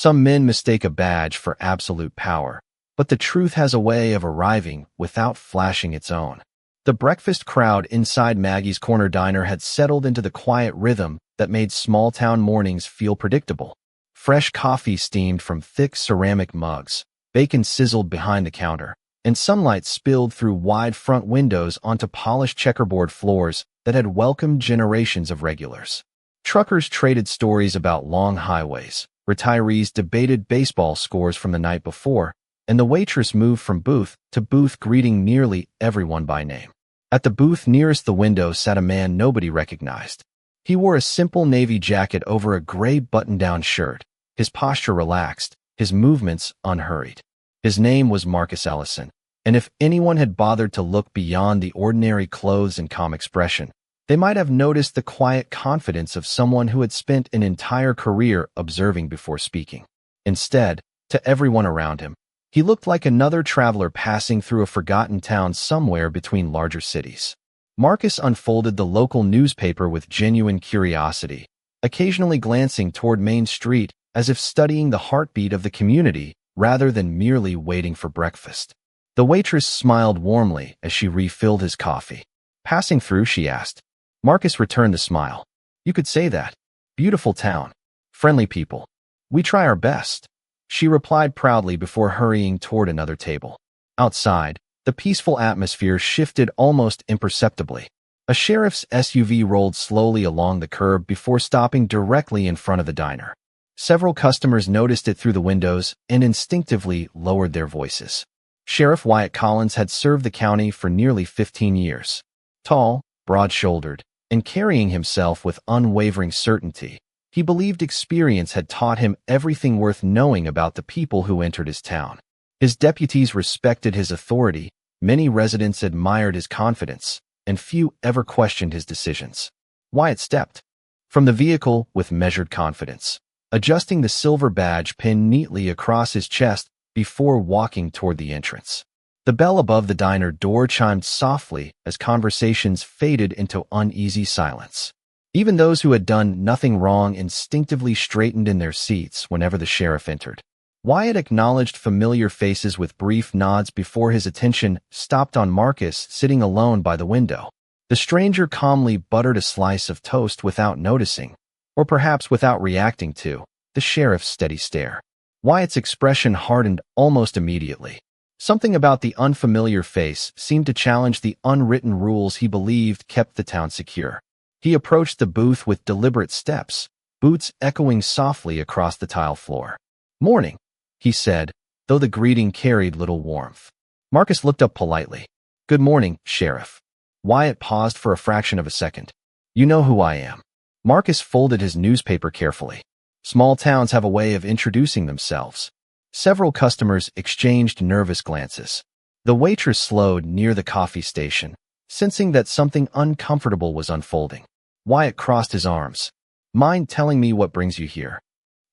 Some men mistake a badge for absolute power, but the truth has a way of arriving without flashing its own. The breakfast crowd inside Maggie's Corner Diner had settled into the quiet rhythm that made small-town mornings feel predictable. Fresh coffee steamed from thick ceramic mugs, bacon sizzled behind the counter, and sunlight spilled through wide front windows onto polished checkerboard floors that had welcomed generations of regulars. Truckers traded stories about long highways, retirees debated baseball scores from the night before, and the waitress moved from booth to booth greeting nearly everyone by name. At the booth nearest the window sat a man nobody recognized. He wore a simple navy jacket over a gray button-down shirt, his posture relaxed, his movements unhurried. His name was Marcus Ellison, and if anyone had bothered to look beyond the ordinary clothes and calm expression, they might have noticed the quiet confidence of someone who had spent an entire career observing before speaking. Instead, to everyone around him, he looked like another traveler passing through a forgotten town somewhere between larger cities. Marcus unfolded the local newspaper with genuine curiosity, occasionally glancing toward Main Street as if studying the heartbeat of the community rather than merely waiting for breakfast. The waitress smiled warmly as she refilled his coffee. Passing through, she asked. Marcus returned the smile. You could say that. Beautiful town. Friendly people. We try our best, she replied proudly before hurrying toward another table. Outside, the peaceful atmosphere shifted almost imperceptibly. A sheriff's SUV rolled slowly along the curb before stopping directly in front of the diner. Several customers noticed it through the windows and instinctively lowered their voices. Sheriff Wyatt Collins had served the county for nearly 15 years. Tall, broad-shouldered, and carrying himself with unwavering certainty, he believed experience had taught him everything worth knowing about the people who entered his town. His deputies respected his authority, many residents admired his confidence, and few ever questioned his decisions. Wyatt stepped from the vehicle with measured confidence, adjusting the silver badge pinned neatly across his chest before walking toward the entrance. The bell above the diner door chimed softly as conversations faded into uneasy silence. Even those who had done nothing wrong instinctively straightened in their seats whenever the sheriff entered. Wyatt acknowledged familiar faces with brief nods before his attention stopped on Marcus sitting alone by the window. The stranger calmly buttered a slice of toast without noticing, or perhaps without reacting to, the sheriff's steady stare. Wyatt's expression hardened almost immediately. Something about the unfamiliar face seemed to challenge the unwritten rules he believed kept the town secure. He approached the booth with deliberate steps, boots echoing softly across the tile floor. "Morning," he said, though the greeting carried little warmth. Marcus looked up politely. "Good morning, Sheriff." Wyatt paused for a fraction of a second. "You know who I am." Marcus folded his newspaper carefully. Small towns have a way of introducing themselves. Several customers exchanged nervous glances. The waitress slowed near the coffee station, sensing that something uncomfortable was unfolding. Wyatt crossed his arms. "Mind telling me what brings you here?"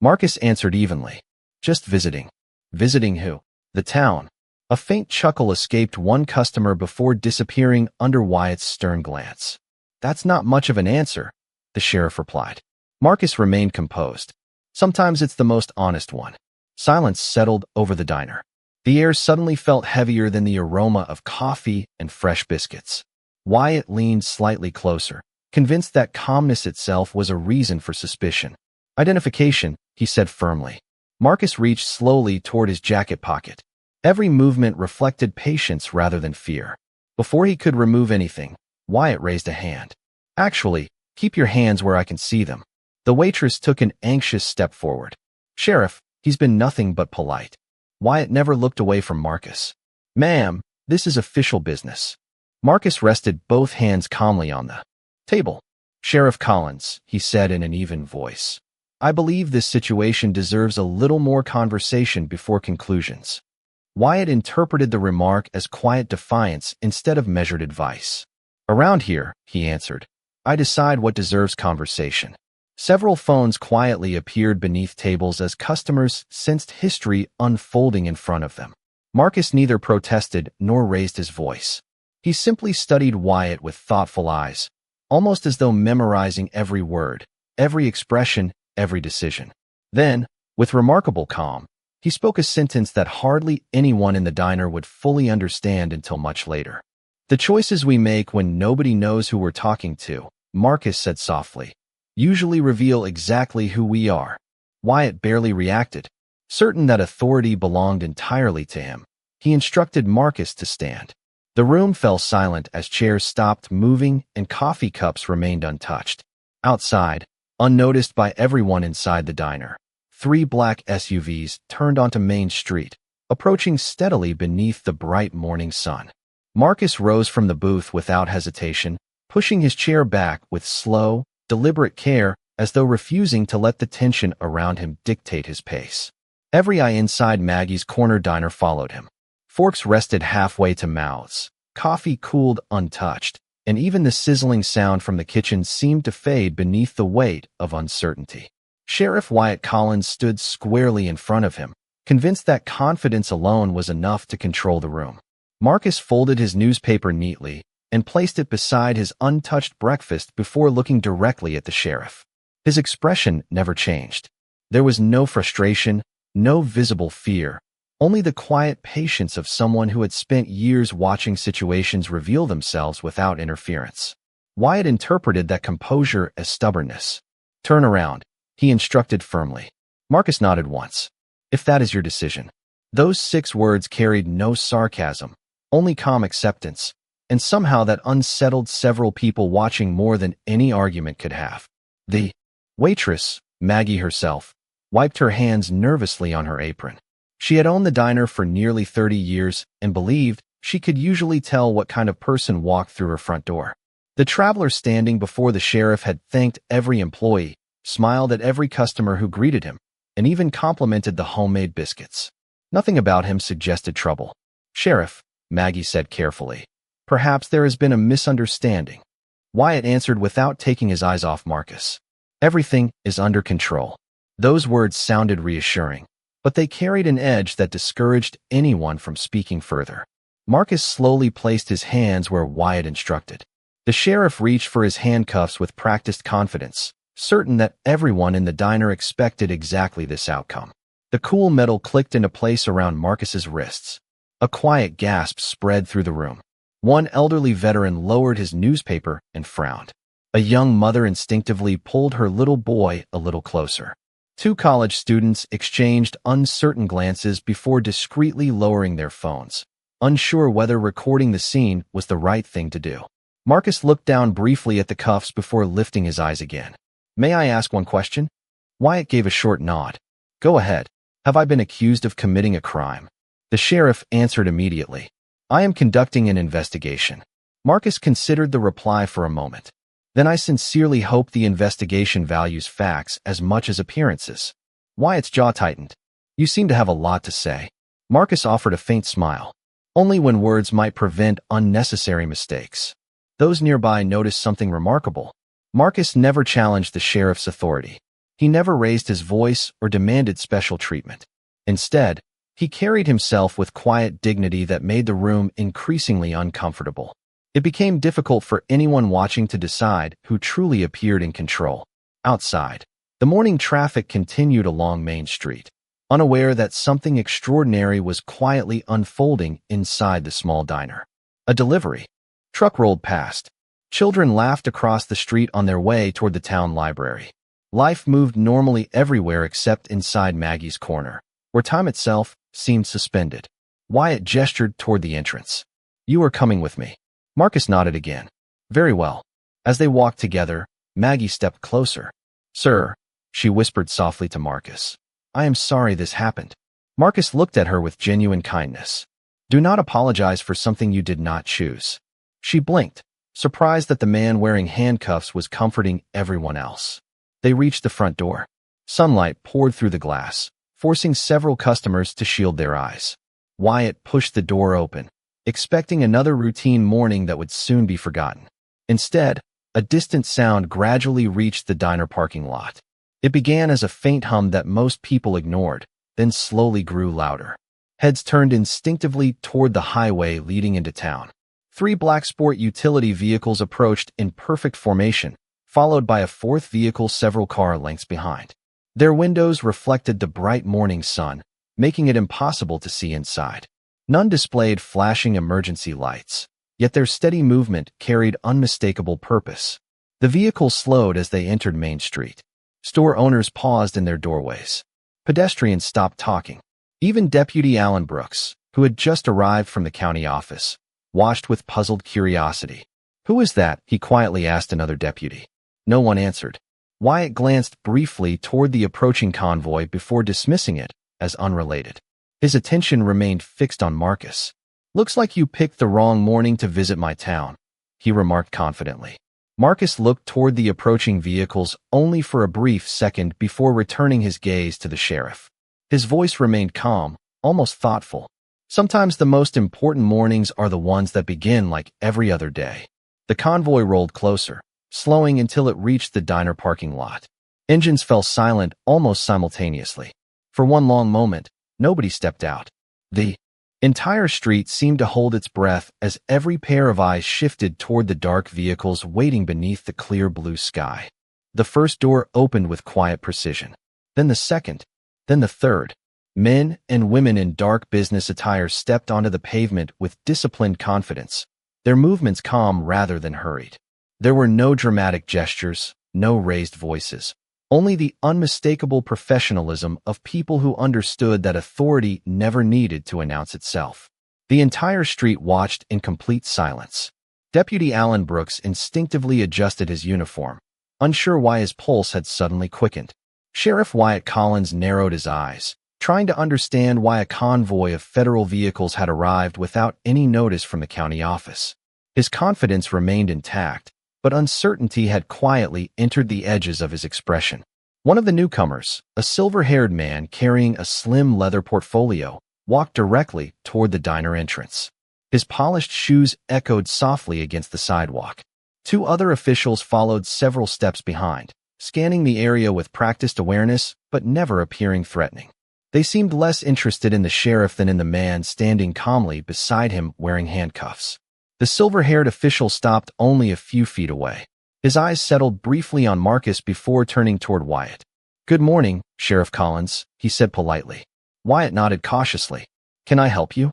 Marcus answered evenly. "Just visiting." "Visiting who?" "The town." A faint chuckle escaped one customer before disappearing under Wyatt's stern glance. "That's not much of an answer," the sheriff replied. Marcus remained composed. "Sometimes it's the most honest one." Silence settled over the diner. The air suddenly felt heavier than the aroma of coffee and fresh biscuits. Wyatt leaned slightly closer, convinced that calmness itself was a reason for suspicion. "Identification," he said firmly. Marcus reached slowly toward his jacket pocket. Every movement reflected patience rather than fear. Before he could remove anything, Wyatt raised a hand. "Actually, keep your hands where I can see them." The waitress took an anxious step forward. "Sheriff, he's been nothing but polite." Wyatt never looked away from Marcus. "Ma'am, this is official business." Marcus rested both hands calmly on the table. "Sheriff Collins," he said in an even voice, "I believe this situation deserves a little more conversation before conclusions." Wyatt interpreted the remark as quiet defiance instead of measured advice. "Around here," he answered, "I decide what deserves conversation." Several phones quietly appeared beneath tables as customers sensed history unfolding in front of them. Marcus neither protested nor raised his voice. He simply studied Wyatt with thoughtful eyes, almost as though memorizing every word, every expression, every decision. Then, With remarkable calm, he spoke a sentence that hardly anyone in the diner would fully understand until much later. "The choices we make when nobody knows who we're talking to," Marcus said softly, "usually reveal exactly who we are." Wyatt barely reacted. Certain that authority belonged entirely to him, he instructed Marcus to stand. The room fell silent as chairs stopped moving and coffee cups remained untouched. Outside, unnoticed by everyone inside the diner, 3 black SUVs turned onto Main Street, approaching steadily beneath the bright morning sun. Marcus rose from the booth without hesitation, pushing his chair back with slow, deliberate care, as though refusing to let the tension around him dictate his pace. Every eye inside Maggie's corner diner followed him. Forks rested halfway to mouths, coffee cooled untouched, and even the sizzling sound from the kitchen seemed to fade beneath the weight of uncertainty. Sheriff Wyatt Collins stood squarely in front of him, convinced that confidence alone was enough to control the room. Marcus folded his newspaper neatly and placed it beside his untouched breakfast before looking directly at the sheriff. His expression never changed. There was no frustration, no visible fear, only the quiet patience of someone who had spent years watching situations reveal themselves without interference. Wyatt interpreted that composure as stubbornness. "Turn around," he instructed firmly. Marcus nodded once. "If that is your decision." Those 6 words carried no sarcasm, only calm acceptance, and somehow that unsettled several people watching more than any argument could have. The waitress, Maggie herself, wiped her hands nervously on her apron. She had owned the diner for nearly 30 years and believed she could usually tell what kind of person walked through her front door. The traveler standing before the sheriff had thanked every employee, smiled at every customer who greeted him, and even complimented the homemade biscuits. Nothing about him suggested trouble. "Sheriff," Maggie said carefully, "perhaps there has been a misunderstanding." Wyatt answered without taking his eyes off Marcus. "Everything is under control." Those words sounded reassuring, but they carried an edge that discouraged anyone from speaking further. Marcus slowly placed his hands where Wyatt instructed. The sheriff reached for his handcuffs with practiced confidence, certain that everyone in the diner expected exactly this outcome. The cool metal clicked into place around Marcus's wrists. A quiet gasp spread through the room. One elderly veteran lowered his newspaper and frowned. A young mother instinctively pulled her little boy a little closer. 2 college students exchanged uncertain glances before discreetly lowering their phones, unsure whether recording the scene was the right thing to do. Marcus looked down briefly at the cuffs before lifting his eyes again. "May I ask one question?" Wyatt gave a short nod. "Go ahead. Have I been accused of committing a crime?" The sheriff answered immediately. "I am conducting an investigation." Marcus considered the reply for a moment. "Then I sincerely hope the investigation values facts as much as appearances." Wyatt's jaw tightened. "You seem to have a lot to say." Marcus offered a faint smile. "Only when words might prevent unnecessary mistakes." Those nearby noticed something remarkable. Marcus never challenged the sheriff's authority. He never raised his voice or demanded special treatment. Instead, he carried himself with quiet dignity that made the room increasingly uncomfortable. It became difficult for anyone watching to decide who truly appeared in control. Outside, the morning traffic continued along Main Street, unaware that something extraordinary was quietly unfolding inside the small diner. A delivery truck rolled past. Children laughed across the street on their way toward the town library. Life moved normally everywhere except inside Maggie's corner, where time itself seemed suspended. Wyatt gestured toward the entrance. "You are coming with me." Marcus nodded again. "Very well." As they walked together, Maggie stepped closer. "Sir," she whispered softly to Marcus, "I am sorry this happened." Marcus looked at her with genuine kindness. "Do not apologize for something you did not choose." She blinked, surprised that the man wearing handcuffs was comforting everyone else. They reached the front door. Sunlight poured through the glass, forcing several customers to shield their eyes. Wyatt pushed the door open, expecting another routine morning that would soon be forgotten. Instead, a distant sound gradually reached the diner parking lot. It began as a faint hum that most people ignored, then slowly grew louder. Heads turned instinctively toward the highway leading into town. 3 black sport utility vehicles approached in perfect formation, followed by a 4th vehicle several car lengths behind. Their windows reflected the bright morning sun, making it impossible to see inside. None displayed flashing emergency lights, yet their steady movement carried unmistakable purpose. The vehicles slowed as they entered Main Street. Store owners paused in their doorways. Pedestrians stopped talking. Even Deputy Alan Brooks, who had just arrived from the county office, watched with puzzled curiosity. "Who is that?" he quietly asked another deputy. No one answered. Wyatt glanced briefly toward the approaching convoy before dismissing it as unrelated. His attention remained fixed on Marcus. "Looks like you picked the wrong morning to visit my town," he remarked confidently. Marcus looked toward the approaching vehicles only for a brief second before returning his gaze to the sheriff. His voice remained calm, almost thoughtful. "Sometimes the most important mornings are the ones that begin like every other day." The convoy rolled closer, slowing until it reached the diner parking lot. Engines fell silent almost simultaneously. For one long moment, nobody stepped out. The entire street seemed to hold its breath as every pair of eyes shifted toward the dark vehicles waiting beneath the clear blue sky. The first door opened with quiet precision. Then the second, then the third. Men and women in dark business attire stepped onto the pavement with disciplined confidence, their movements calm rather than hurried. There were no dramatic gestures, no raised voices. Only the unmistakable professionalism of people who understood that authority never needed to announce itself. The entire street watched in complete silence. Deputy Alan Brooks instinctively adjusted his uniform, unsure why his pulse had suddenly quickened. Sheriff Wyatt Collins narrowed his eyes, trying to understand why a convoy of federal vehicles had arrived without any notice from the county office. His confidence remained intact, but uncertainty had quietly entered the edges of his expression. One of the newcomers, a silver-haired man carrying a slim leather portfolio, walked directly toward the diner entrance. His polished shoes echoed softly against the sidewalk. Two other officials followed several steps behind, scanning the area with practiced awareness but never appearing threatening. They seemed less interested in the sheriff than in the man standing calmly beside him wearing handcuffs. The silver-haired official stopped only a few feet away. His eyes settled briefly on Marcus before turning toward Wyatt. "Good morning, Sheriff Collins," he said politely. Wyatt nodded cautiously. "Can I help you?"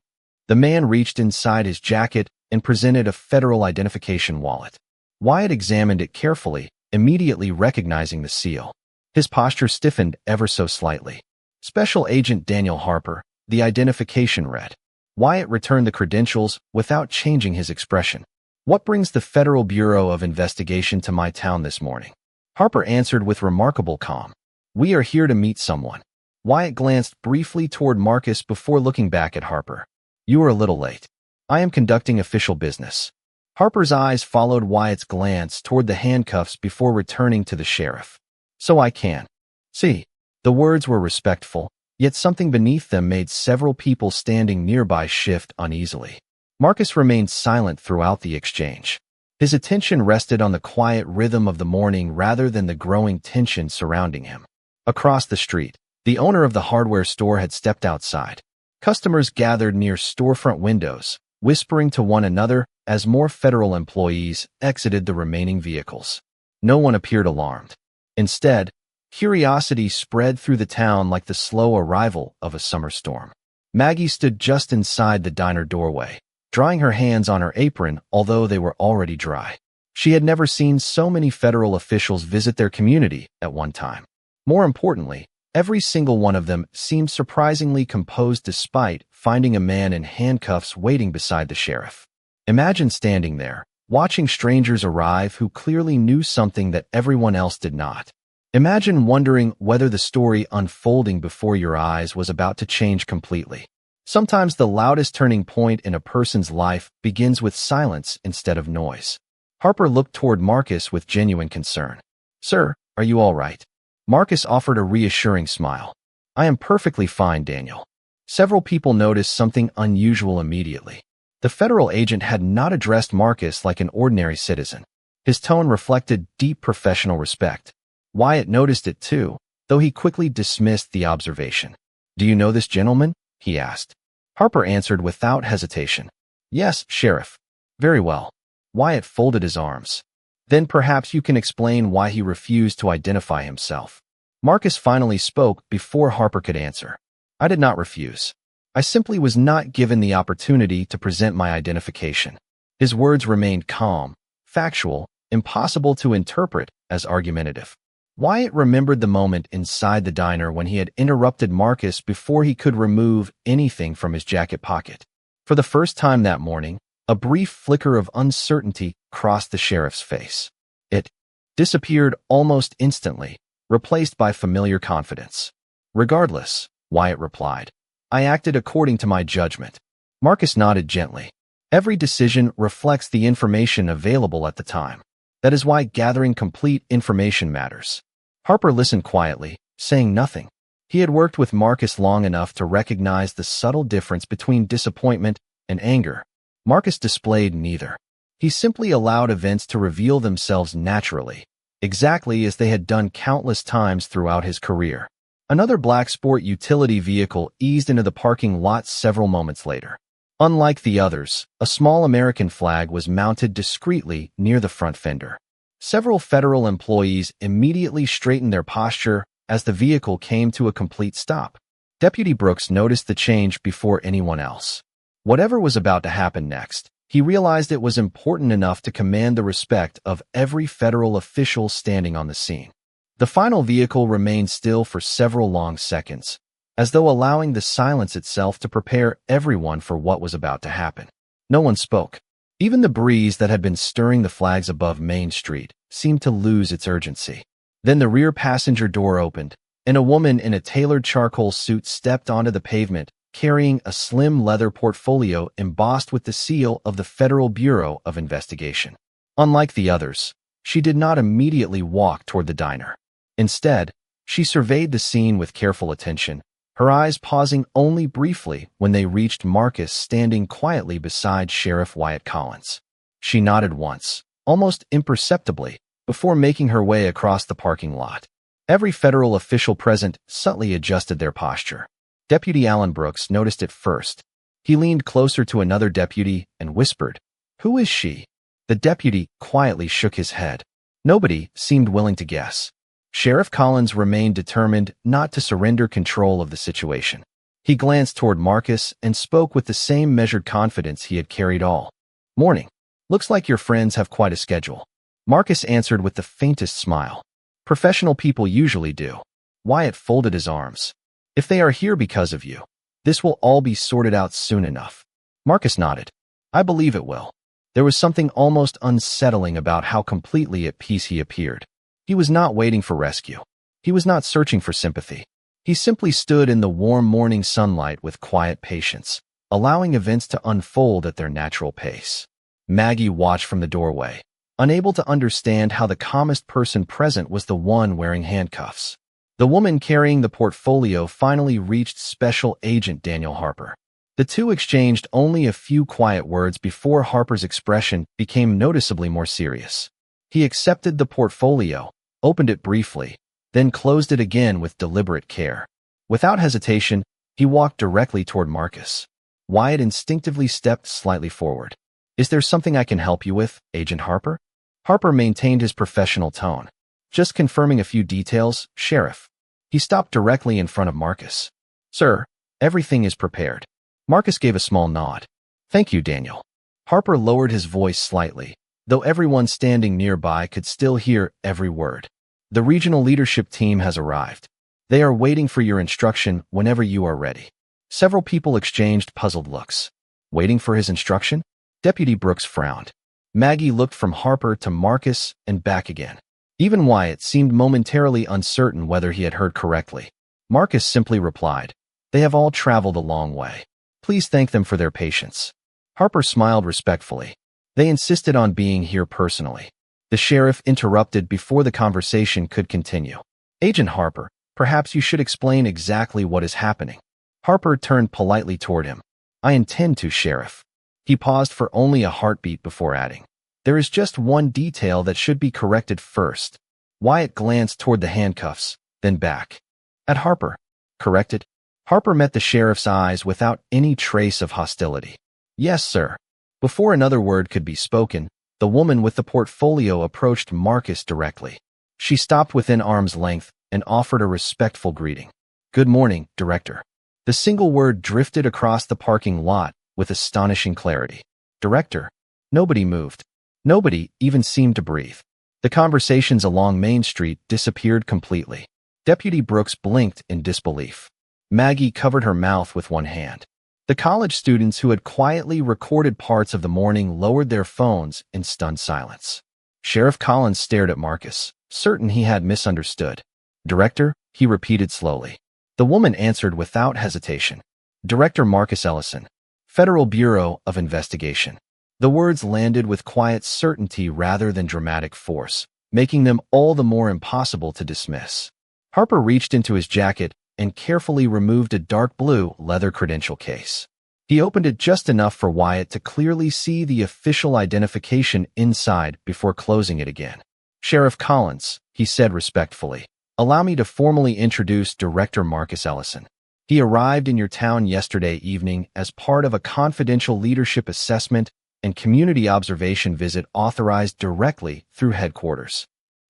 The man reached inside his jacket and presented a federal identification wallet. Wyatt examined it carefully, immediately recognizing the seal. His posture stiffened ever so slightly. "Special Agent Daniel Harper," the identification read. Wyatt returned the credentials without changing his expression. "What brings the Federal Bureau of Investigation to my town this morning?" Harper answered with remarkable calm. "We are here to meet someone." Wyatt glanced briefly toward Marcus before looking back at Harper. "You are a little late. I am conducting official business." Harper's eyes followed Wyatt's glance toward the handcuffs before returning to the sheriff. "So I can see." The words were respectful, yet something beneath them made several people standing nearby shift uneasily. Marcus remained silent throughout the exchange. His attention rested on the quiet rhythm of the morning rather than the growing tension surrounding him. Across the street, the owner of the hardware store had stepped outside. Customers gathered near storefront windows, whispering to one another as more federal employees exited the remaining vehicles. No one appeared alarmed. Instead, curiosity spread through the town like the slow arrival of a summer storm. Maggie stood just inside the diner doorway, drying her hands on her apron, although they were already dry. She had never seen so many federal officials visit their community at one time. More importantly, every single one of them seemed surprisingly composed despite finding a man in handcuffs waiting beside the sheriff. Imagine standing there, watching strangers arrive who clearly knew something that everyone else did not. Imagine wondering whether the story unfolding before your eyes was about to change completely. Sometimes the loudest turning point in a person's life begins with silence instead of noise. Harper looked toward Marcus with genuine concern. "Sir, are you all right?" Marcus offered a reassuring smile. "I am perfectly fine, Daniel." Several people noticed something unusual immediately. The federal agent had not addressed Marcus like an ordinary citizen. His tone reflected deep professional respect. Wyatt noticed it too, though he quickly dismissed the observation. "Do you know this gentleman?" he asked. Harper answered without hesitation. "Yes, Sheriff." "Very well." Wyatt folded his arms. "Then perhaps you can explain why he refused to identify himself." Marcus finally spoke before Harper could answer. I did not refuse. I simply was not given the opportunity to present my identification. His words remained calm, factual, impossible to interpret as argumentative. Wyatt remembered the moment inside the diner when he had interrupted Marcus before he could remove anything from his jacket pocket. For the first time that morning, a brief flicker of uncertainty crossed the sheriff's face. It disappeared almost instantly, replaced by familiar confidence. Regardless, Wyatt replied, I acted according to my judgment. Marcus nodded gently. Every decision reflects the information available at the time. That is why gathering complete information matters. Harper listened quietly, saying nothing. He had worked with Marcus long enough to recognize the subtle difference between disappointment and anger. Marcus displayed neither. He simply allowed events to reveal themselves naturally, exactly as they had done countless times throughout his career. Another black sport utility vehicle eased into the parking lot several moments later. Unlike the others, a small American flag was mounted discreetly near the front fender. Several federal employees immediately straightened their posture as the vehicle came to a complete stop. Deputy Brooks noticed the change before anyone else. Whatever was about to happen next, he realized it was important enough to command the respect of every federal official standing on the scene. The final vehicle remained still for several long seconds, as though allowing the silence itself to prepare everyone for what was about to happen. No one spoke. Even the breeze that had been stirring the flags above Main Street seemed to lose its urgency. Then the rear passenger door opened, and a woman in a tailored charcoal suit stepped onto the pavement, carrying a slim leather portfolio embossed with the seal of the Federal Bureau of Investigation. Unlike the others, she did not immediately walk toward the diner. Instead, she surveyed the scene with careful attention, her eyes pausing only briefly when they reached Marcus standing quietly beside Sheriff Wyatt Collins. She nodded once, almost imperceptibly, before making her way across the parking lot. Every federal official present subtly adjusted their posture. Deputy Allen Brooks noticed it first. He leaned closer to another deputy and whispered, "Who is she?" The deputy quietly shook his head. Nobody seemed willing to guess. Sheriff Collins remained determined not to surrender control of the situation. He glanced toward Marcus and spoke with the same measured confidence he had carried all morning. "Looks like your friends have quite a schedule." Marcus answered with the faintest smile. "Professional people usually do." Wyatt folded his arms. "If they are here because of you, this will all be sorted out soon enough." Marcus nodded. "I believe it will." There was something almost unsettling about how completely at peace he appeared. He was not waiting for rescue. He was not searching for sympathy. He simply stood in the warm morning sunlight with quiet patience, allowing events to unfold at their natural pace. Maggie watched from the doorway, unable to understand how the calmest person present was the one wearing handcuffs. The woman carrying the portfolio finally reached Special Agent Daniel Harper. The two exchanged only a few quiet words before Harper's expression became noticeably more serious. He accepted the portfolio, opened it briefly, then closed it again with deliberate care. Without hesitation, he walked directly toward Marcus. Wyatt instinctively stepped slightly forward. "Is there something I can help you with, Agent Harper?" Harper maintained his professional tone. "Just confirming a few details, Sheriff." He stopped directly in front of Marcus. "Sir, everything is prepared." Marcus gave a small nod. "Thank you, Daniel." Harper lowered his voice slightly, though everyone standing nearby could still hear every word. "The regional leadership team has arrived. They are waiting for your instruction whenever you are ready." Several people exchanged puzzled looks. Waiting for his instruction? Deputy Brooks frowned. Maggie looked from Harper to Marcus and back again. Even Wyatt seemed momentarily uncertain whether he had heard correctly. Marcus simply replied, "They have all traveled a long way. Please thank them for their patience." Harper smiled respectfully. "They insisted on being here personally." The sheriff interrupted before the conversation could continue. "Agent Harper, perhaps you should explain exactly what is happening." Harper turned politely toward him. "I intend to, Sheriff." He paused for only a heartbeat before adding, "There is just one detail that should be corrected first." Wyatt glanced toward the handcuffs, then back. At Harper. "Corrected?" Harper met the sheriff's eyes without any trace of hostility. "Yes, sir." Before another word could be spoken, the woman with the portfolio approached Marcus directly. She stopped within arm's length and offered a respectful greeting. "Good morning, Director." The single word drifted across the parking lot with astonishing clarity. "Director." Nobody moved. Nobody even seemed to breathe. The conversations along Main Street disappeared completely. Deputy Brooks blinked in disbelief. Maggie covered her mouth with one hand. The college students who had quietly recorded parts of the morning lowered their phones in stunned silence. Sheriff Collins stared at Marcus, certain he had misunderstood. "Director," he repeated slowly. The woman answered without hesitation. "Director Marcus Ellison, Federal Bureau of Investigation." The words landed with quiet certainty rather than dramatic force, making them all the more impossible to dismiss. Harper reached into his jacket and carefully removed a dark blue leather credential case. He opened it just enough for Wyatt to clearly see the official identification inside before closing it again. "Sheriff Collins," he said respectfully, "allow me to formally introduce Director Marcus Ellison. He arrived in your town yesterday evening as part of a confidential leadership assessment and community observation visit authorized directly through headquarters."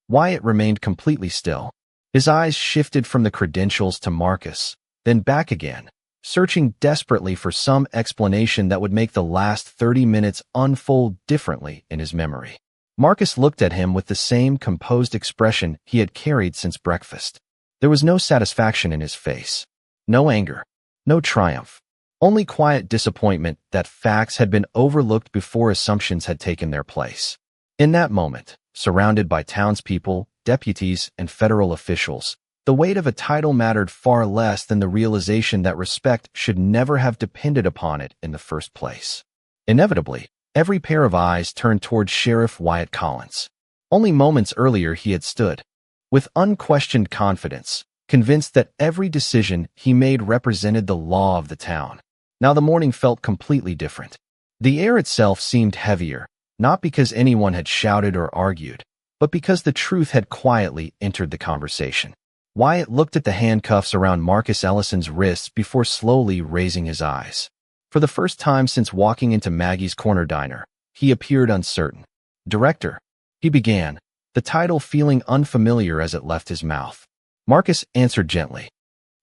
Wyatt remained completely still. His eyes shifted from the credentials to Marcus, then back again, searching desperately for some explanation that would make the last 30 minutes unfold differently in his memory. Marcus looked at him with the same composed expression he had carried since breakfast. There was no satisfaction in his face, no anger, no triumph, only quiet disappointment that facts had been overlooked before assumptions had taken their place. In that moment, surrounded by townspeople, deputies, and federal officials, the weight of a title mattered far less than the realization that respect should never have depended upon it in the first place. Inevitably, every pair of eyes turned toward Sheriff Wyatt Collins. Only moments earlier he had stood, with unquestioned confidence, convinced that every decision he made represented the law of the town. Now the morning felt completely different. The air itself seemed heavier, not because anyone had shouted or argued, but because the truth had quietly entered the conversation. Wyatt looked at the handcuffs around Marcus Ellison's wrists before slowly raising his eyes. For the first time since walking into Maggie's Corner Diner, he appeared uncertain. "Director," he began, the title feeling unfamiliar as it left his mouth. Marcus answered gently.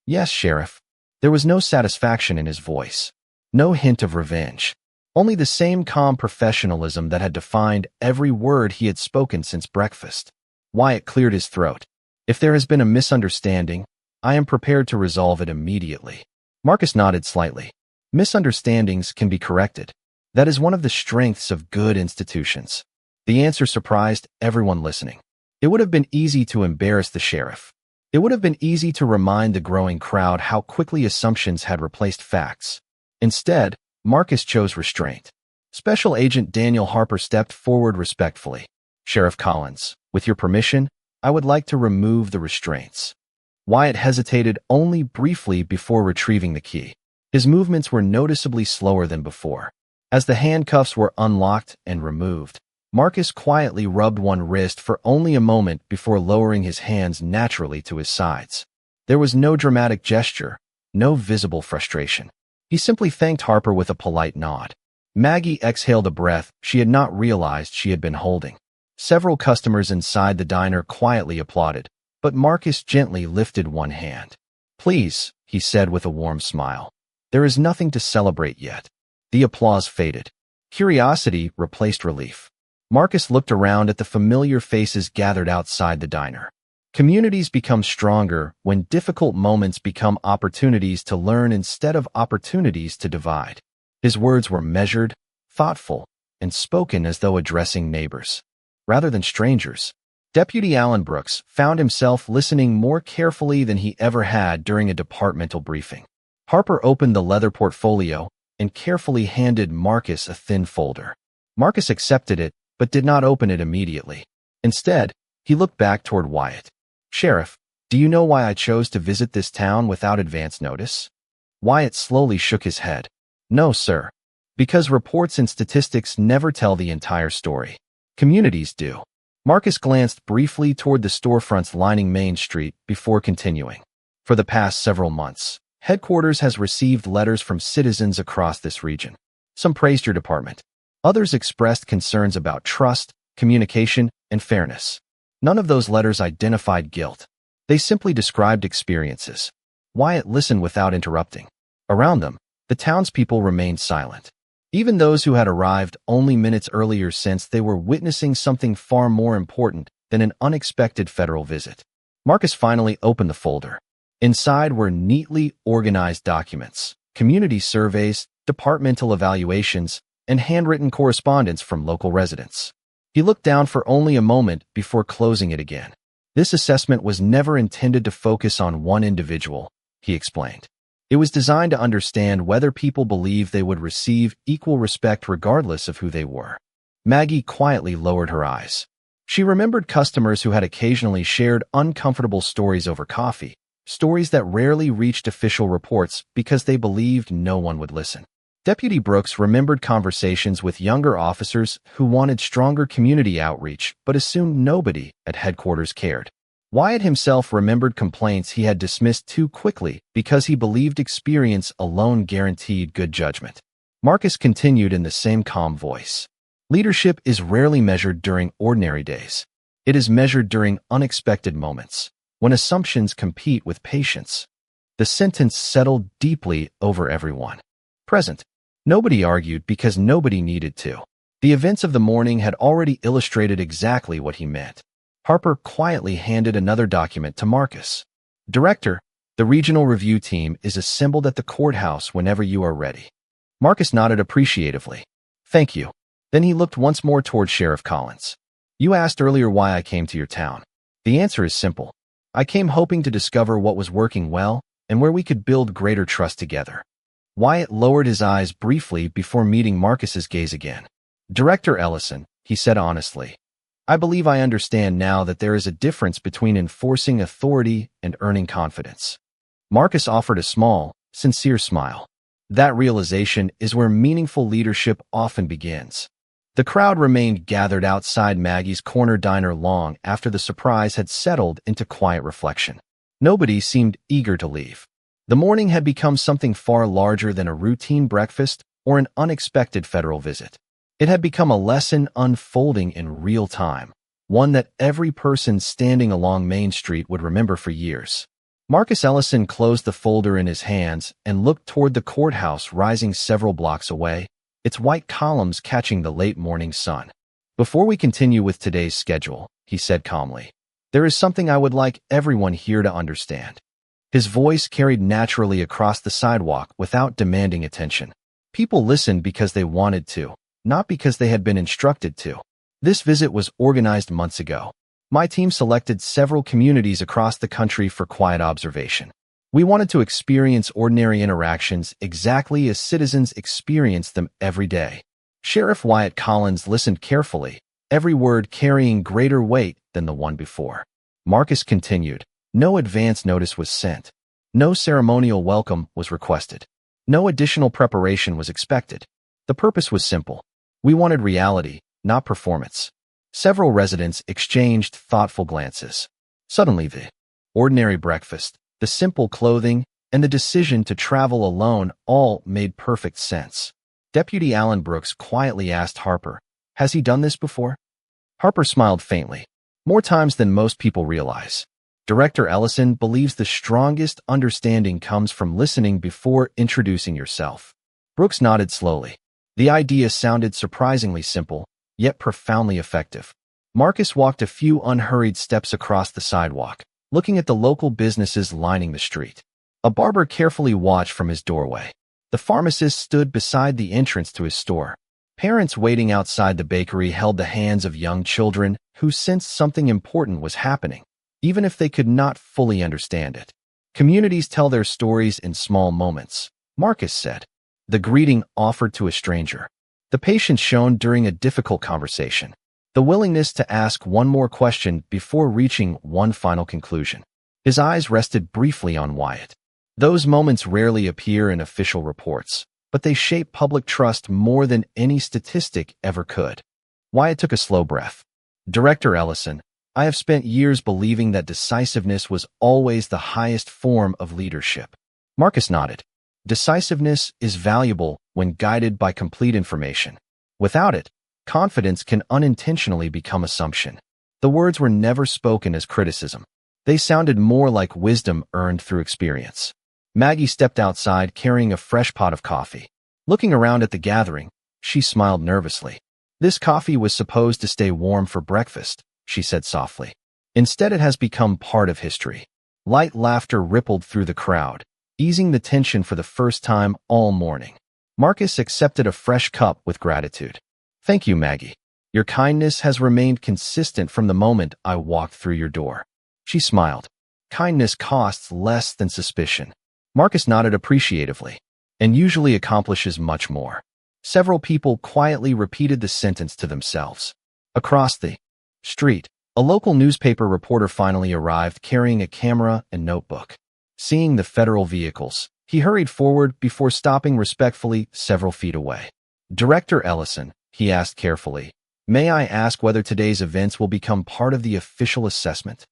"Yes, Sheriff." There was no satisfaction in his voice, no hint of revenge. Only the same calm professionalism that had defined every word he had spoken since breakfast. Wyatt cleared his throat. "If there has been a misunderstanding, I am prepared to resolve it immediately." Marcus nodded slightly. "Misunderstandings can be corrected. That is one of the strengths of good institutions." The answer surprised everyone listening. It would have been easy to embarrass the sheriff. It would have been easy to remind the growing crowd how quickly assumptions had replaced facts. Instead, Marcus chose restraint. Special Agent Daniel Harper stepped forward respectfully. "Sheriff Collins, with your permission, I would like to remove the restraints." Wyatt hesitated only briefly before retrieving the key. His movements were noticeably slower than before. As the handcuffs were unlocked and removed, Marcus quietly rubbed one wrist for only a moment before lowering his hands naturally to his sides. There was no dramatic gesture, no visible frustration. He simply thanked Harper with a polite nod. Maggie exhaled a breath she had not realized she had been holding. Several customers inside the diner quietly applauded, but Marcus gently lifted one hand. "Please," he said with a warm smile. "There is nothing to celebrate yet." The applause faded. Curiosity replaced relief. Marcus looked around at the familiar faces gathered outside the diner. Communities become stronger when difficult moments become opportunities to learn instead of opportunities to divide. His words were measured, thoughtful, and spoken as though addressing neighbors, rather than strangers. Deputy Alan Brooks found himself listening more carefully than he ever had during a departmental briefing. Harper opened the leather portfolio and carefully handed Marcus a thin folder. Marcus accepted it, but did not open it immediately. Instead, he looked back toward Wyatt. "Sheriff, do you know why I chose to visit this town without advance notice?" Wyatt slowly shook his head. "No, sir. Because reports and statistics never tell the entire story. Communities do." Marcus glanced briefly toward the storefronts lining Main Street before continuing. "For the past several months, headquarters has received letters from citizens across this region. Some praised your department. Others expressed concerns about trust, communication, and fairness. None of those letters identified guilt. They simply described experiences. Wyatt listened without interrupting. Around them, the townspeople remained silent. Even those who had arrived only minutes earlier sensed they were witnessing something far more important than an unexpected federal visit. Marcus finally opened the folder. Inside were neatly organized documents, community surveys, departmental evaluations, and handwritten correspondence from local residents. He looked down for only a moment before closing it again. This assessment was never intended to focus on one individual, he explained. It was designed to understand whether people believed they would receive equal respect regardless of who they were. Maggie quietly lowered her eyes. She remembered customers who had occasionally shared uncomfortable stories over coffee, stories that rarely reached official reports because they believed no one would listen. Deputy Brooks remembered conversations with younger officers who wanted stronger community outreach but assumed nobody at headquarters cared. Wyatt himself remembered complaints he had dismissed too quickly because he believed experience alone guaranteed good judgment. Marcus continued in the same calm voice. Leadership is rarely measured during ordinary days. It is measured during unexpected moments, when assumptions compete with patience. The sentence settled deeply over everyone present. Nobody argued because nobody needed to. The events of the morning had already illustrated exactly what he meant. Harper quietly handed another document to Marcus. Director, the regional review team is assembled at the courthouse whenever you are ready. Marcus nodded appreciatively. Thank you. Then he looked once more toward Sheriff Collins. You asked earlier why I came to your town. The answer is simple. I came hoping to discover what was working well and where we could build greater trust together. Wyatt lowered his eyes briefly before meeting Marcus's gaze again. Director Ellison, he said honestly, I believe I understand now that there is a difference between enforcing authority and earning confidence. Marcus offered a small, sincere smile. That realization is where meaningful leadership often begins. The crowd remained gathered outside Maggie's corner diner long after the surprise had settled into quiet reflection. Nobody seemed eager to leave. The morning had become something far larger than a routine breakfast or an unexpected federal visit. It had become a lesson unfolding in real time, one that every person standing along Main Street would remember for years. Marcus Ellison closed the folder in his hands and looked toward the courthouse rising several blocks away, its white columns catching the late morning sun. Before we continue with today's schedule, he said calmly, there is something I would like everyone here to understand. His voice carried naturally across the sidewalk without demanding attention. People listened because they wanted to, not because they had been instructed to. This visit was organized months ago. My team selected several communities across the country for quiet observation. We wanted to experience ordinary interactions exactly as citizens experience them every day. Sheriff Wyatt Collins listened carefully, every word carrying greater weight than the one before. Marcus continued. No advance notice was sent. No ceremonial welcome was requested. No additional preparation was expected. The purpose was simple. We wanted reality, not performance. Several residents exchanged thoughtful glances. Suddenly the ordinary breakfast, the simple clothing, and the decision to travel alone all made perfect sense. Deputy Alan Brooks quietly asked Harper, has he done this before? Harper smiled faintly. More times than most people realize. Director Ellison believes the strongest understanding comes from listening before introducing yourself. Brooks nodded slowly. The idea sounded surprisingly simple, yet profoundly effective. Marcus walked a few unhurried steps across the sidewalk, looking at the local businesses lining the street. A barber carefully watched from his doorway. The pharmacist stood beside the entrance to his store. Parents waiting outside the bakery held the hands of young children who sensed something important was happening, even if they could not fully understand it. Communities tell their stories in small moments, Marcus said. The greeting offered to a stranger. The patience shown during a difficult conversation. The willingness to ask one more question before reaching one final conclusion. His eyes rested briefly on Wyatt. Those moments rarely appear in official reports, but they shape public trust more than any statistic ever could. Wyatt took a slow breath. Director Ellison, I have spent years believing that decisiveness was always the highest form of leadership. Marcus nodded. Decisiveness is valuable when guided by complete information. Without it, confidence can unintentionally become assumption. The words were never spoken as criticism. They sounded more like wisdom earned through experience. Maggie stepped outside carrying a fresh pot of coffee. Looking around at the gathering, she smiled nervously. This coffee was supposed to stay warm for breakfast, she said softly. Instead, it has become part of history. Light laughter rippled through the crowd, easing the tension for the first time all morning. Marcus accepted a fresh cup with gratitude. Thank you, Maggie. Your kindness has remained consistent from the moment I walked through your door. She smiled. Kindness costs less than suspicion. Marcus nodded appreciatively, and usually accomplishes much more. Several people quietly repeated the sentence to themselves. Across the street, a local newspaper reporter finally arrived carrying a camera and notebook. Seeing the federal vehicles, he hurried forward before stopping respectfully several feet away. Director Ellison, he asked carefully, may I ask whether today's events will become part of the official assessment?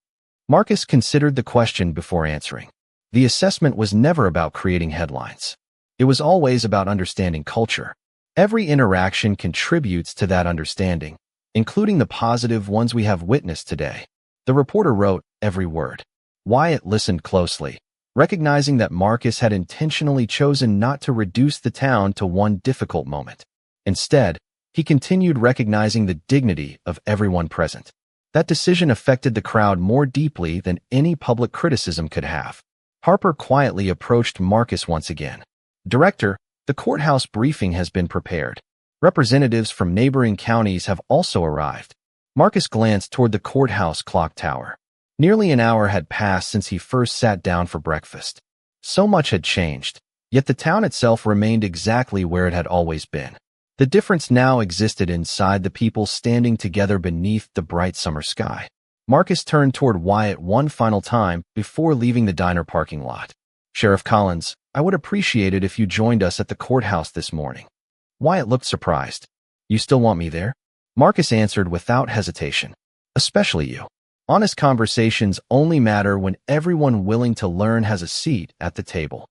Marcus considered the question before answering. The assessment was never about creating headlines. It was always about understanding culture. Every interaction contributes to that understanding, including the positive ones we have witnessed today. The reporter wrote every word. Wyatt listened closely, recognizing that Marcus had intentionally chosen not to reduce the town to one difficult moment. Instead, he continued recognizing the dignity of everyone present. That decision affected the crowd more deeply than any public criticism could have. Harper quietly approached Marcus once again. Director, the courthouse briefing has been prepared. Representatives from neighboring counties have also arrived. Marcus glanced toward the courthouse clock tower. Nearly an hour had passed since he first sat down for breakfast. So much had changed, yet the town itself remained exactly where it had always been. The difference now existed inside the people standing together beneath the bright summer sky. Marcus turned toward Wyatt one final time before leaving the diner parking lot. Sheriff Collins, I would appreciate it if you joined us at the courthouse this morning. Wyatt looked surprised. You still want me there? Marcus answered without hesitation. Especially you. Honest conversations only matter when everyone willing to learn has a seat at the table.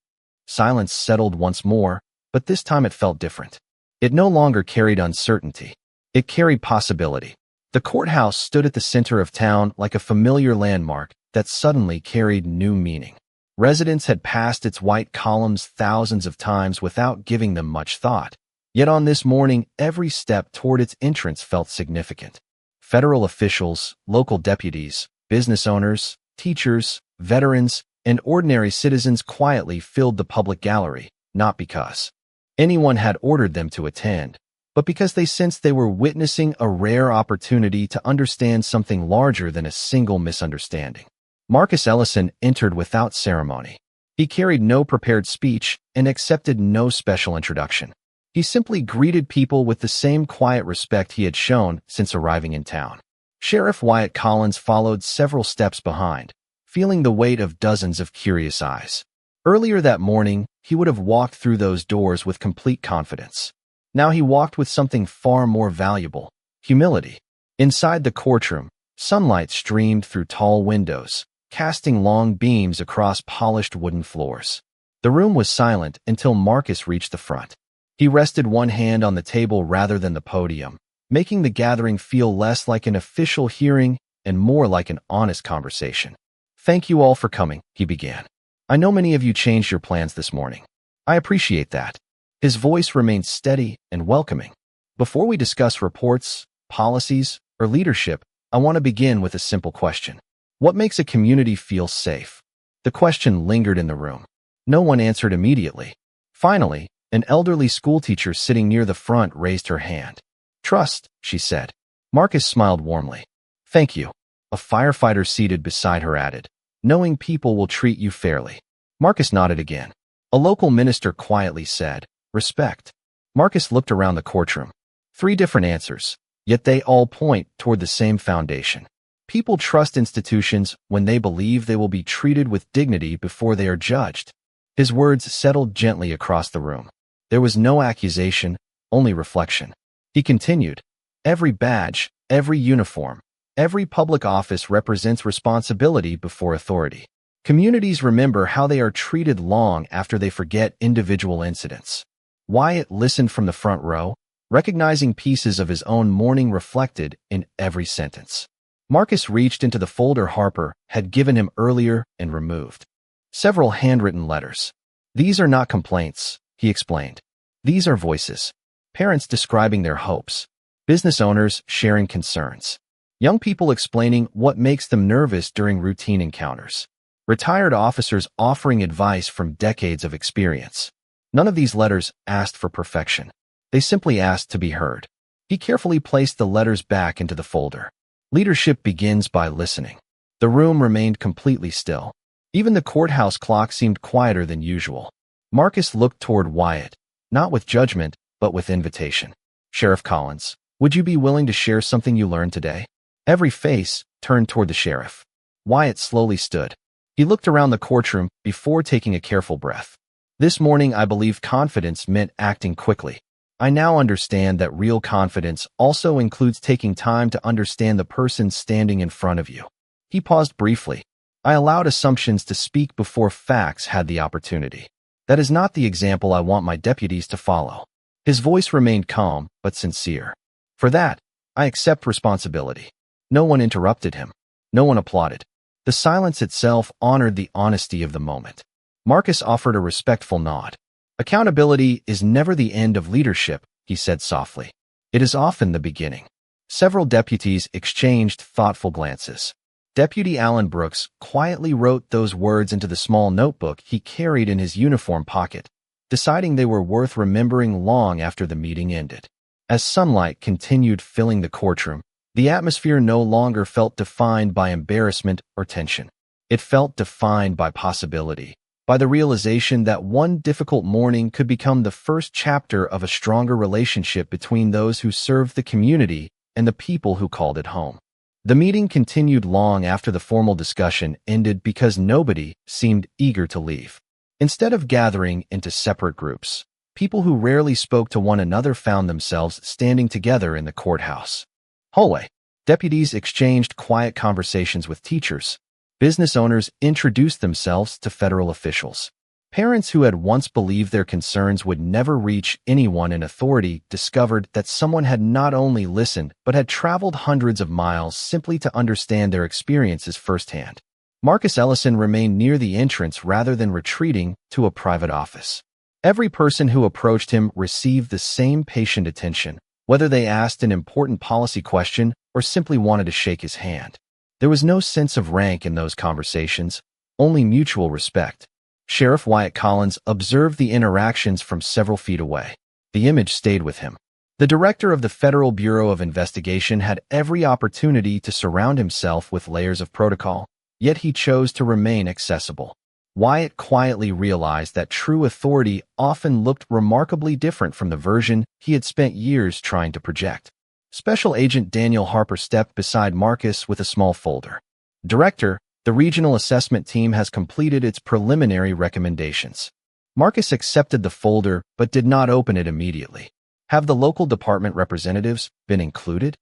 Silence settled once more, but this time it felt different. It no longer carried uncertainty. It carried possibility. The courthouse stood at the center of town like a familiar landmark that suddenly carried new meaning. Residents had passed its white columns thousands of times without giving them much thought. Yet on this morning, every step toward its entrance felt significant. Federal officials, local deputies, business owners, teachers, veterans, and ordinary citizens quietly filled the public gallery, not because anyone had ordered them to attend, but because they sensed they were witnessing a rare opportunity to understand something larger than a single misunderstanding. Marcus Ellison entered without ceremony. He carried no prepared speech and accepted no special introduction. He simply greeted people with the same quiet respect he had shown since arriving in town. Sheriff Wyatt Collins followed several steps behind, feeling the weight of dozens of curious eyes. Earlier that morning, he would have walked through those doors with complete confidence. Now he walked with something far more valuable: humility. Inside the courtroom, sunlight streamed through tall windows, casting long beams across polished wooden floors. The room was silent until Marcus reached the front. He rested one hand on the table rather than the podium, making the gathering feel less like an official hearing and more like an honest conversation. Thank you all for coming, he began. I know many of you changed your plans this morning. I appreciate that. His voice remained steady and welcoming. Before we discuss reports, policies, or leadership, I want to begin with a simple question. What makes a community feel safe? The question lingered in the room. No one answered immediately. Finally, an elderly schoolteacher sitting near the front raised her hand. Trust, she said. Marcus smiled warmly. Thank you. A firefighter seated beside her added. Knowing people will treat you fairly. Marcus nodded again. A local minister quietly said, respect. Marcus looked around the courtroom. 3 different answers, yet they all point toward the same foundation. People trust institutions when they believe they will be treated with dignity before they are judged. His words settled gently across the room. There was no accusation, only reflection. He continued, every badge, every uniform, every public office represents responsibility before authority. Communities remember how they are treated long after they forget individual incidents. Wyatt listened from the front row, recognizing pieces of his own morning reflected in every sentence. Marcus reached into the folder Harper had given him earlier and removed several handwritten letters. These are not complaints, he explained. These are voices. Parents describing their hopes. Business owners sharing concerns. Young people explaining what makes them nervous during routine encounters. Retired officers offering advice from decades of experience. None of these letters asked for perfection. They simply asked to be heard. He carefully placed the letters back into the folder. Leadership begins by listening. The room remained completely still. Even the courthouse clock seemed quieter than usual. Marcus looked toward Wyatt, not with judgment, but with invitation. Sheriff Collins, would you be willing to share something you learned today? Every face turned toward the sheriff. Wyatt slowly stood. He looked around the courtroom before taking a careful breath. This morning I believed confidence meant acting quickly. I now understand that real confidence also includes taking time to understand the person standing in front of you. He paused briefly. I allowed assumptions to speak before facts had the opportunity. That is not the example I want my deputies to follow. His voice remained calm, but sincere. For that, I accept responsibility. No one interrupted him. No one applauded. The silence itself honored the honesty of the moment. Marcus offered a respectful nod. Accountability is never the end of leadership, he said softly. It is often the beginning. Several deputies exchanged thoughtful glances. Deputy Alan Brooks quietly wrote those words into the small notebook he carried in his uniform pocket, deciding they were worth remembering long after the meeting ended. As sunlight continued filling the courtroom, the atmosphere no longer felt defined by embarrassment or tension. It felt defined by possibility, by the realization that one difficult morning could become the first chapter of a stronger relationship between those who served the community and the people who called it home. The meeting continued long after the formal discussion ended because nobody seemed eager to leave. Instead of gathering into separate groups, people who rarely spoke to one another found themselves standing together in the courthouse hallway. Deputies exchanged quiet conversations with teachers. Business owners introduced themselves to federal officials. Parents who had once believed their concerns would never reach anyone in authority discovered that someone had not only listened but had traveled hundreds of miles simply to understand their experiences firsthand. Marcus Ellison remained near the entrance rather than retreating to a private office. Every person who approached him received the same patient attention, whether they asked an important policy question or simply wanted to shake his hand. There was no sense of rank in those conversations, only mutual respect. Sheriff Wyatt Collins observed the interactions from several feet away. The image stayed with him. The director of the Federal Bureau of Investigation had every opportunity to surround himself with layers of protocol, yet he chose to remain accessible. Wyatt quietly realized that true authority often looked remarkably different from the version he had spent years trying to project. Special Agent Daniel Harper stepped beside Marcus with a small folder. Director, the regional assessment team has completed its preliminary recommendations. Marcus accepted the folder but did not open it immediately. Have the local department representatives been included?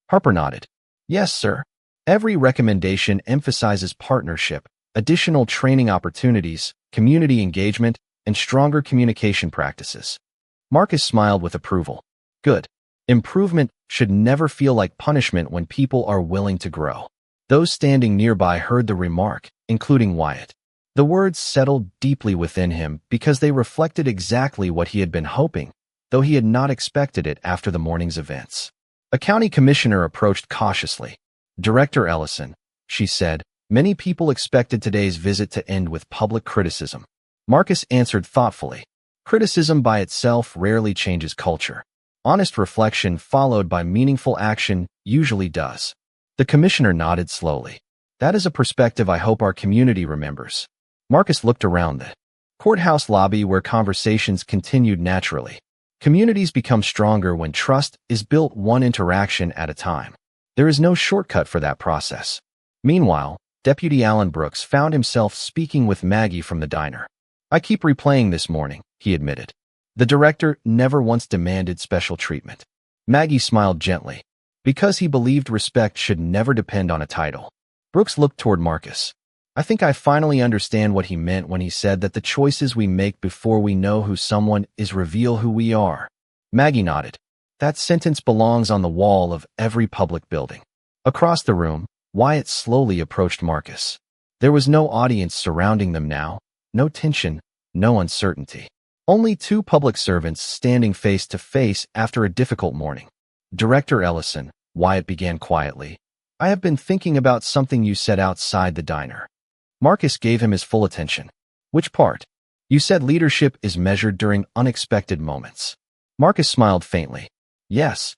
Harper nodded. Yes, sir. Every recommendation emphasizes partnership, additional training opportunities, community engagement, and stronger communication practices. Marcus smiled with approval. Good. Improvement should never feel like punishment when people are willing to grow. Those standing nearby heard the remark, including Wyatt. The words settled deeply within him because they reflected exactly what he had been hoping, though he had not expected it after the morning's events. A county commissioner approached cautiously. Director Ellison, she said, many people expected today's visit to end with public criticism. Marcus answered thoughtfully. Criticism by itself rarely changes culture. Honest reflection followed by meaningful action usually does. The commissioner nodded slowly. That is a perspective I hope our community remembers. Marcus looked around the courthouse lobby where conversations continued naturally. Communities become stronger when trust is built one interaction at a time. There is no shortcut for that process. Meanwhile, Deputy Alan Brooks found himself speaking with Maggie from the diner. I keep replaying this morning, he admitted. The director never once demanded special treatment. Maggie smiled gently. Because he believed respect should never depend on a title. Brooks looked toward Marcus. I think I finally understand what he meant when he said that the choices we make before we know who someone is reveal who we are. Maggie nodded. That sentence belongs on the wall of every public building. Across the room, Wyatt slowly approached Marcus. There was no audience surrounding them now, no tension, no uncertainty. Only two public servants standing face to face after a difficult morning. Director Ellison, Wyatt began quietly, I have been thinking about something you said outside the diner. Marcus gave him his full attention. Which part? You said leadership is measured during unexpected moments. Marcus smiled faintly. Yes.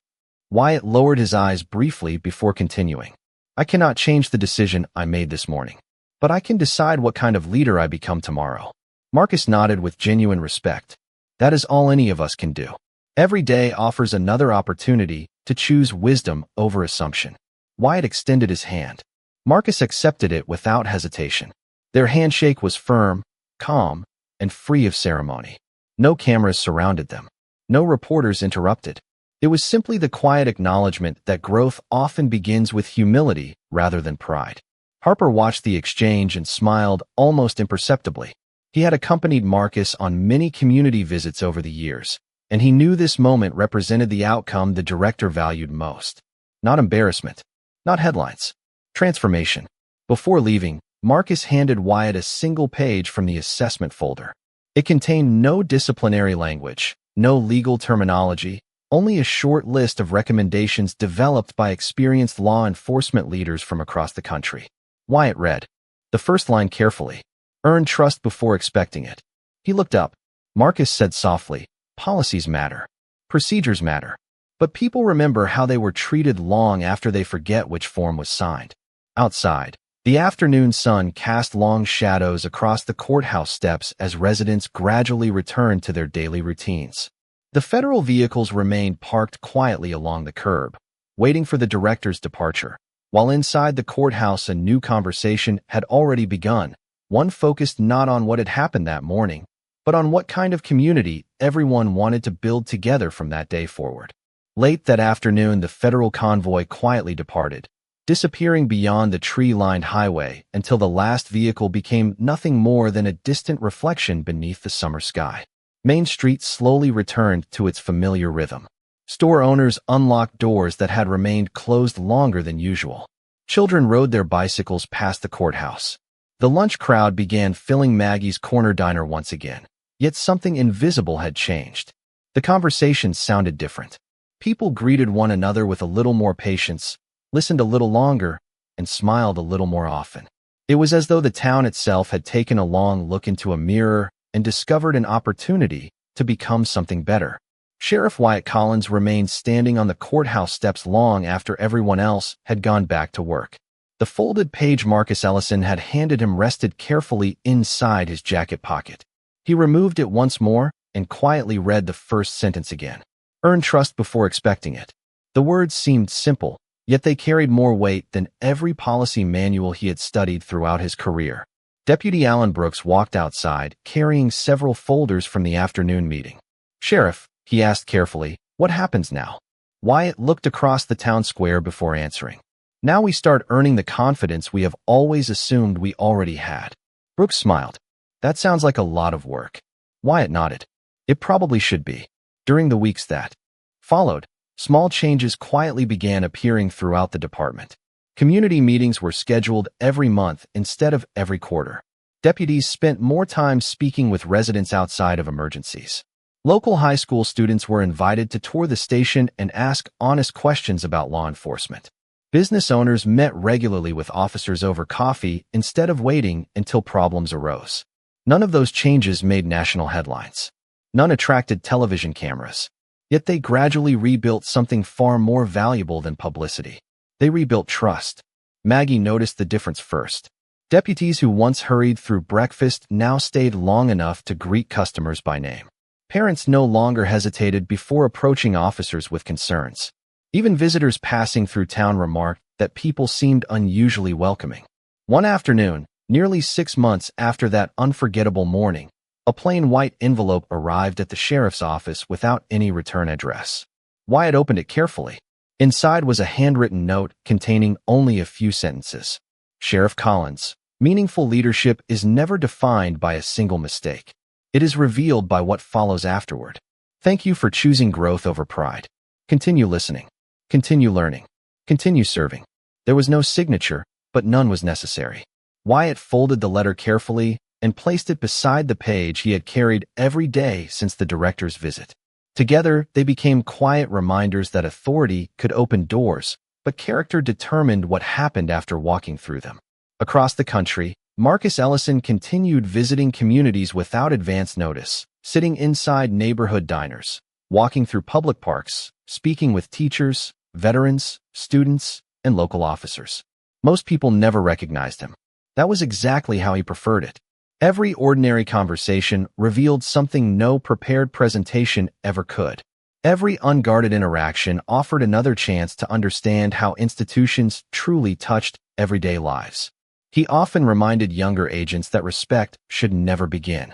Wyatt lowered his eyes briefly before continuing. I cannot change the decision I made this morning, but I can decide what kind of leader I become tomorrow. Marcus nodded with genuine respect. That is all any of us can do. Every day offers another opportunity to choose wisdom over assumption. Wyatt extended his hand. Marcus accepted it without hesitation. Their handshake was firm, calm, and free of ceremony. No cameras surrounded them. No reporters interrupted. It was simply the quiet acknowledgement that growth often begins with humility rather than pride. Harper watched the exchange and smiled almost imperceptibly. He had accompanied Marcus on many community visits over the years, and he knew this moment represented the outcome the director valued most. Not embarrassment, not headlines, transformation. Before leaving, Marcus handed Wyatt a single page from the assessment folder. It contained no disciplinary language, no legal terminology, only a short list of recommendations developed by experienced law enforcement leaders from across the country. Wyatt read the first line carefully. Earn trust before expecting it. He looked up. Marcus said softly, policies matter. Procedures matter. But people remember how they were treated long after they forget which form was signed. Outside, the afternoon sun cast long shadows across the courthouse steps as residents gradually returned to their daily routines. The federal vehicles remained parked quietly along the curb, waiting for the director's departure, while inside the courthouse a new conversation had already begun. One focused not on what had happened that morning, but on what kind of community everyone wanted to build together from that day forward. Late that afternoon, the federal convoy quietly departed, disappearing beyond the tree-lined highway until the last vehicle became nothing more than a distant reflection beneath the summer sky. Main Street slowly returned to its familiar rhythm. Store owners unlocked doors that had remained closed longer than usual. Children rode their bicycles past the courthouse. The lunch crowd began filling Maggie's corner diner once again, yet something invisible had changed. The conversations sounded different. People greeted one another with a little more patience, listened a little longer, and smiled a little more often. It was as though the town itself had taken a long look into a mirror and discovered an opportunity to become something better. Sheriff Wyatt Collins remained standing on the courthouse steps long after everyone else had gone back to work. The folded page Marcus Ellison had handed him rested carefully inside his jacket pocket. He removed it once more and quietly read the first sentence again. Earn trust before expecting it. The words seemed simple, yet they carried more weight than every policy manual he had studied throughout his career. Deputy Allen Brooks walked outside, carrying several folders from the afternoon meeting. Sheriff, he asked carefully, what happens now? Wyatt looked across the town square before answering. Now we start earning the confidence we have always assumed we already had. Brooks smiled. That sounds like a lot of work. Wyatt nodded. It probably should be. During the weeks that followed, small changes quietly began appearing throughout the department. Community meetings were scheduled every month instead of every quarter. Deputies spent more time speaking with residents outside of emergencies. Local high school students were invited to tour the station and ask honest questions about law enforcement. Business owners met regularly with officers over coffee instead of waiting until problems arose. None of those changes made national headlines. None attracted television cameras. Yet they gradually rebuilt something far more valuable than publicity. They rebuilt trust. Maggie noticed the difference first. Deputies who once hurried through breakfast now stayed long enough to greet customers by name. Parents no longer hesitated before approaching officers with concerns. Even visitors passing through town remarked that people seemed unusually welcoming. One afternoon, nearly 6 months after that unforgettable morning, a plain white envelope arrived at the sheriff's office without any return address. Wyatt opened it carefully. Inside was a handwritten note containing only a few sentences. Sheriff Collins, meaningful leadership is never defined by a single mistake. It is revealed by what follows afterward. Thank you for choosing growth over pride. Continue listening. Continue learning. Continue serving. There was no signature, but none was necessary. Wyatt folded the letter carefully and placed it beside the page he had carried every day since the director's visit. Together, they became quiet reminders that authority could open doors, but character determined what happened after walking through them. Across the country, Marcus Ellison continued visiting communities without advance notice, sitting inside neighborhood diners, walking through public parks, speaking with teachers, veterans, students, and local officers. Most people never recognized him. That was exactly how he preferred it. Every ordinary conversation revealed something no prepared presentation ever could. Every unguarded interaction offered another chance to understand how institutions truly touched everyday lives. He often reminded younger agents that respect should never begin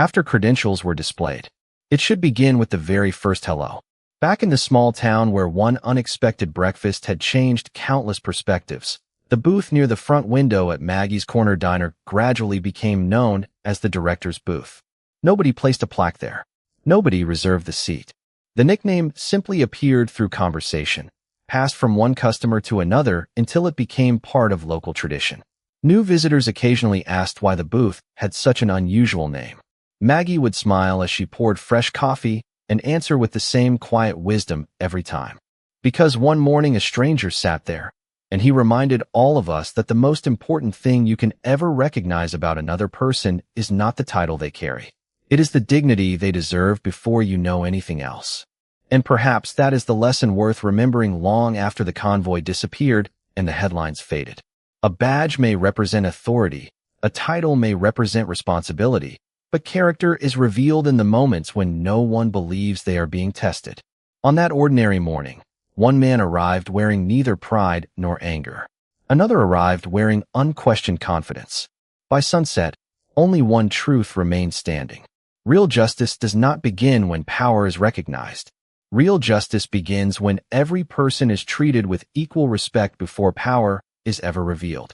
after credentials were displayed. It should begin with the very first hello. Back in the small town where one unexpected breakfast had changed countless perspectives, the booth near the front window at Maggie's Corner Diner gradually became known as the director's booth. Nobody placed a plaque there. Nobody reserved the seat. The nickname simply appeared through conversation, passed from one customer to another until it became part of local tradition. New visitors occasionally asked why the booth had such an unusual name. Maggie would smile as she poured fresh coffee and answer with the same quiet wisdom every time. Because one morning a stranger sat there, and he reminded all of us that the most important thing you can ever recognize about another person is not the title they carry. It is the dignity they deserve before you know anything else. And perhaps that is the lesson worth remembering long after the convoy disappeared and the headlines faded. A badge may represent authority, a title may represent responsibility, but character is revealed in the moments when no one believes they are being tested. On that ordinary morning, one man arrived wearing neither pride nor anger. Another arrived wearing unquestioned confidence. By sunset, only one truth remained standing. Real justice does not begin when power is recognized. Real justice begins when every person is treated with equal respect before power is ever revealed.